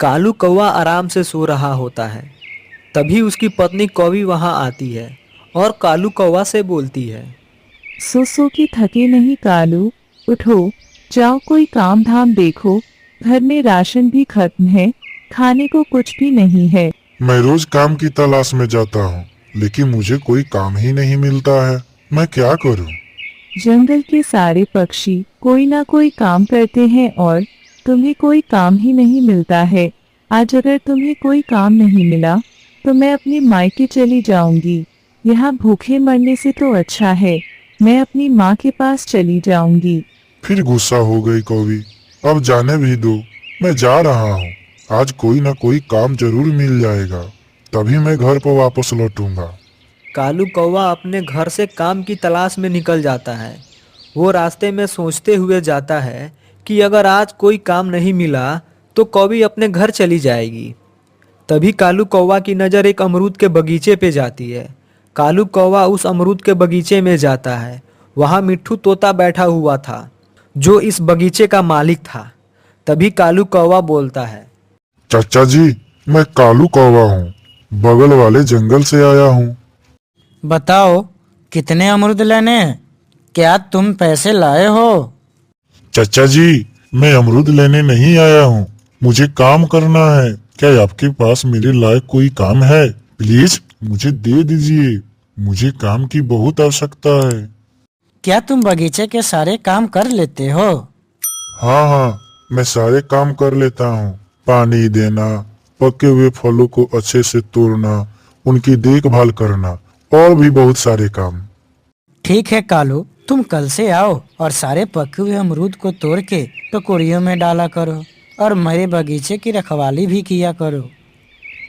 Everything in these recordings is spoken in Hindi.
कालू कौवा आराम से सो रहा होता है। तभी उसकी पत्नी कौवी वहां आती है और कालू कौवा से बोलती है। सो के थके नहीं कालू, उठो, जाओ कोई काम धाम देखो। घर में राशन भी खत्म है, खाने को कुछ भी नहीं है। मैं रोज काम की तलाश में जाता हूँ, लेकिन मुझे कोई काम ही नहीं मिलता है। मैं क्या करूँ? जंगल के सारे पक्षी कोई ना कोई काम करते हैं और तुम्हें कोई काम ही नहीं मिलता है। आज अगर तुम्हें कोई काम नहीं मिला तो मैं अपने मायके चली जाऊंगी। यहाँ भूखे मरने से तो अच्छा है मैं अपनी माँ के पास चली जाऊंगी। फिर गुस्सा हो गई कौवी। अब जाने भी दो, मैं जा रहा हूँ। आज कोई ना कोई काम जरूर मिल जाएगा, तभी मैं घर पर वापस लौटूंगा। कालू कौवा अपने घर से काम की तलाश में निकल जाता है। वो रास्ते में सोचते हुए जाता है कि अगर आज कोई काम नहीं मिला तो कौवी अपने घर चली जाएगी। तभी कालू कौवा की नज़र एक अमरूद के बगीचे पे जाती है। कालू कौवा उस अमरूद के बगीचे में जाता है। वहाँ मिट्ठू तोता बैठा हुआ था, जो इस बगीचे का मालिक था। तभी कालू कौवा बोलता है। चाचा जी, मैं कालू कौवा हूँ, बगल वाले जंगल से आया हूँ। बताओ कितने अमरूद लेने हैं? क्या तुम पैसे लाए हो? चाचा जी, मैं अमरूद लेने नहीं आया हूँ, मुझे काम करना है। क्या आपके पास मेरे लायक कोई काम है? प्लीज मुझे दे दीजिए, मुझे काम की बहुत आवश्यकता है। क्या तुम बगीचे के सारे काम कर लेते हो? हाँ हाँ, मैं सारे काम कर लेता हूँ। पानी देना, पके हुए फलों को अच्छे से तोड़ना, उनकी देखभाल करना और भी बहुत सारे काम। ठीक है कालू, तुम कल से आओ और सारे पके हुए अमरूद को तोड़ के टोकरियों में डाला करो और मेरे बगीचे की रखवाली भी किया करो।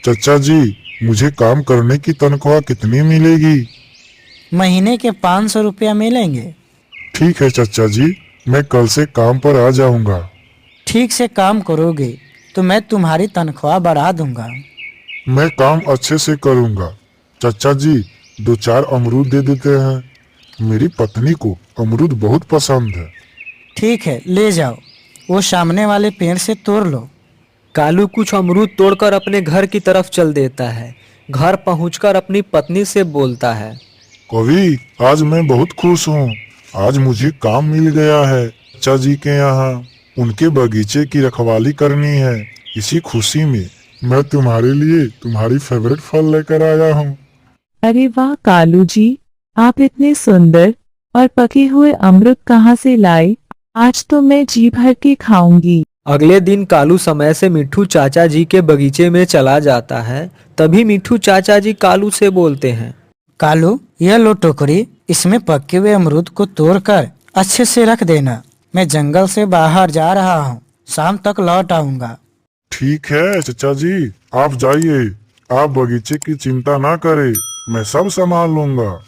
चाचा जी, मुझे काम करने की तनख्वाह कितनी मिलेगी? महीने के 500 रुपया मिलेंगे। ठीक है चाचा जी, मैं कल से काम पर आ जाऊंगा। ठीक से काम करोगे तो मैं तुम्हारी तनख्वाह बढ़ा दूंगा। मैं काम अच्छे से करूंगा। चाचा जी, 2-4 अमरूद दे देते हैं, मेरी पत्नी को अमरूद बहुत पसंद है। ठीक है, ले जाओ, वो सामने वाले पेड़ से तोड़ लो। कालू कुछ अमरूद तोड़कर अपने घर की तरफ चल देता है। घर पहुंचकर अपनी पत्नी से बोलता है। कवि, आज मैं बहुत खुश हूँ। आज मुझे काम मिल गया है चाचा जी के यहाँ। उनके बगीचे की रखवाली करनी है। इसी खुशी में मैं तुम्हारे लिए तुम्हारी फेवरेट फल लेकर आया हूँ। अरे वाह कालू जी, आप इतने सुंदर और पके हुए अमरूद कहाँ से लाए? आज तो मैं जी भर के खाऊंगी। अगले दिन कालू समय से मिट्ठू चाचा जी के बगीचे में चला जाता है। तभी मिट्ठू चाचा जी कालू से बोलते हैं। कालू, यह लो टोकरी, इसमें पके हुए अमरूद को तोड़कर अच्छे से रख देना। मैं जंगल से बाहर जा रहा हूँ, शाम तक लौट आऊंगा। ठीक है चाचा जी, आप जाइए। आप बगीचे की चिंता ना करें, मैं सब संभाल लूंगा।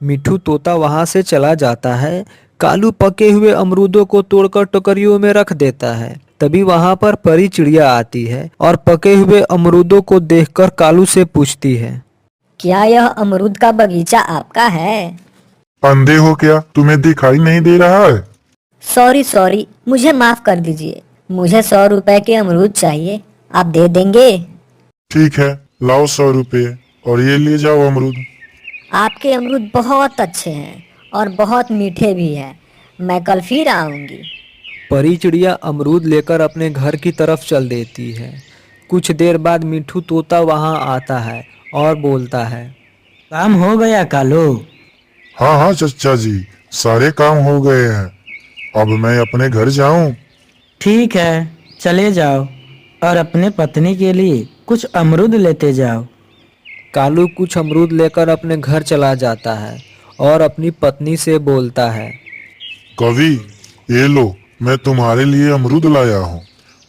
मिट्ठू तोता वहां से चला जाता है। कालू पके हुए अमरूदों को तोड़कर टोकरियों में रख देता है। तभी वहां पर परी चिड़िया आती है और पके हुए अमरूदों को देखकर कालू से पूछती है। क्या यह अमरूद का बगीचा आपका है? अंधे हो क्या? तुम्हें दिखाई नहीं दे रहा है? सॉरी, मुझे माफ कर दीजिए। मुझे 100 रुपए के अमरूद चाहिए, आप दे देंगे? ठीक है, लाओ 100 रुपये और ये ले जाओ अमरूद। आपके अमरूद बहुत अच्छे हैं और बहुत मीठे भी हैं। मैं कल फिर आऊंगी। परी चिड़िया अमरूद लेकर अपने घर की तरफ चल देती है। कुछ देर बाद मिट्ठू तोता वहां आता है और बोलता है। काम हो गया कालू? हाँ हाँ चाचा जी, सारे काम हो गए हैं। अब मैं अपने घर जाऊं? ठीक है, चले जाओ और अपने पत्नी के लिए कुछ अमरूद लेते जाओ। कालू कुछ अमरूद लेकर अपने घर चला जाता है और अपनी पत्नी से बोलता है। कवि, ये लो, मैं तुम्हारे लिए अमरूद लाया हूँ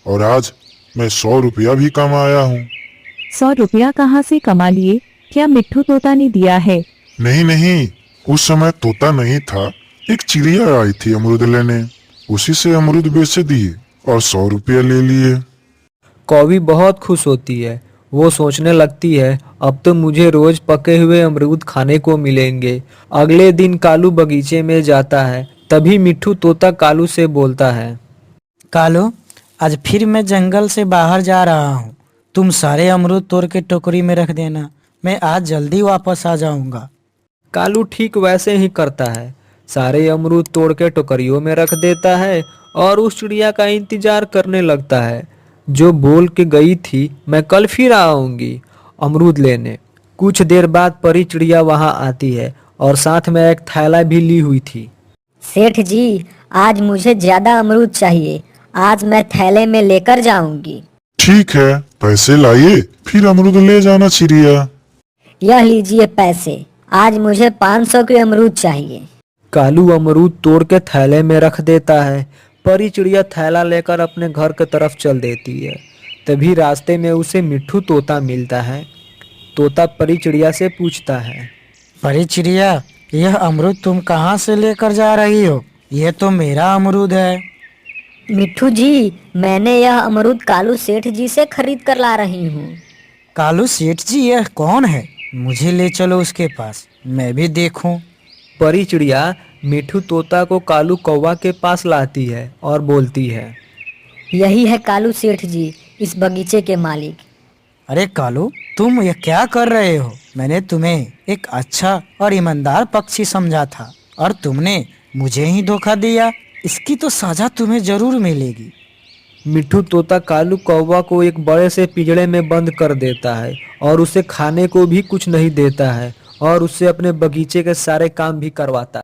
और आज मैं 100 रुपया भी कमाया हूँ। 100 रुपया कहाँ से कमा लिए? क्या मिट्ठू तोता ने दिया है? नहीं नहीं, उस समय तोता नहीं था, एक चिड़िया आई थी अमरूद लेने, उसी से अमरूद बेच दिए और 100 रुपया ले लिए। कौवी बहुत खुश होती है। वो सोचने लगती है, अब तो मुझे रोज पके हुए अमरूद खाने को मिलेंगे। अगले दिन कालू बगीचे में जाता है। तभी मिट्ठू तोता कालू से बोलता है। कालू, आज फिर मैं जंगल से बाहर जा रहा हूँ। तुम सारे अमरूद तोड़ के टोकरी में रख देना, मैं आज जल्दी वापस आ जाऊंगा। कालू ठीक वैसे ही करता है, सारे अमरूद तोड़ के टोकरियों में रख देता है और उस चिड़िया का इंतजार करने लगता है जो बोल के गई थी मैं कल फिर आऊंगी अमरूद लेने। कुछ देर बाद परी चिड़िया वहां आती है और साथ में एक थैला भी ली हुई थी। सेठ जी, आज मुझे ज्यादा अमरूद चाहिए, आज मैं थैले में लेकर जाऊंगी। ठीक है, पैसे लाइए, फिर अमरूद ले जाना चिड़िया। यह लीजिए पैसे, आज मुझे 500 के अमरूद चाहिए। कालू अमरूद तोड़ के थैले में रख देता है। परी चिड़िया थैला लेकर अपने घर की तरफ चल देती है। तभी रास्ते में उसे मिट्ठू तोता मिलता है। तोता परी चिड़िया से पूछता है, परी चिड़िया, यह अमरूद तुम कहाँ से लेकर जा रही हो? यह तो मेरा अमरूद है। मिट्ठू जी, मैंने यह अमरूद कालू सेठ जी से खरीद कर ला रही हूँ। कालू सेठ जी यह कौन है? मुझे ले चलो उसके पास, मैं भी देखूं। परी चिड़िया मिट्ठू तोता को कालू कौवा के पास लाती है और बोलती है, यही है कालू सेठ जी, इस बगीचे के मालिक। अरे कालू, तुम यह क्या कर रहे हो? मैंने तुम्हें एक अच्छा और ईमानदार पक्षी समझा था और तुमने मुझे ही धोखा दिया। इसकी तो सजा तुम्हें जरूर मिलेगी। मिट्ठू तोता कालू कौवा को एक बड़े से पिंजड़े में बंद कर देता है और उसे खाने को भी कुछ नहीं देता है और उससे अपने बगीचे के सारे काम भी करवाता है।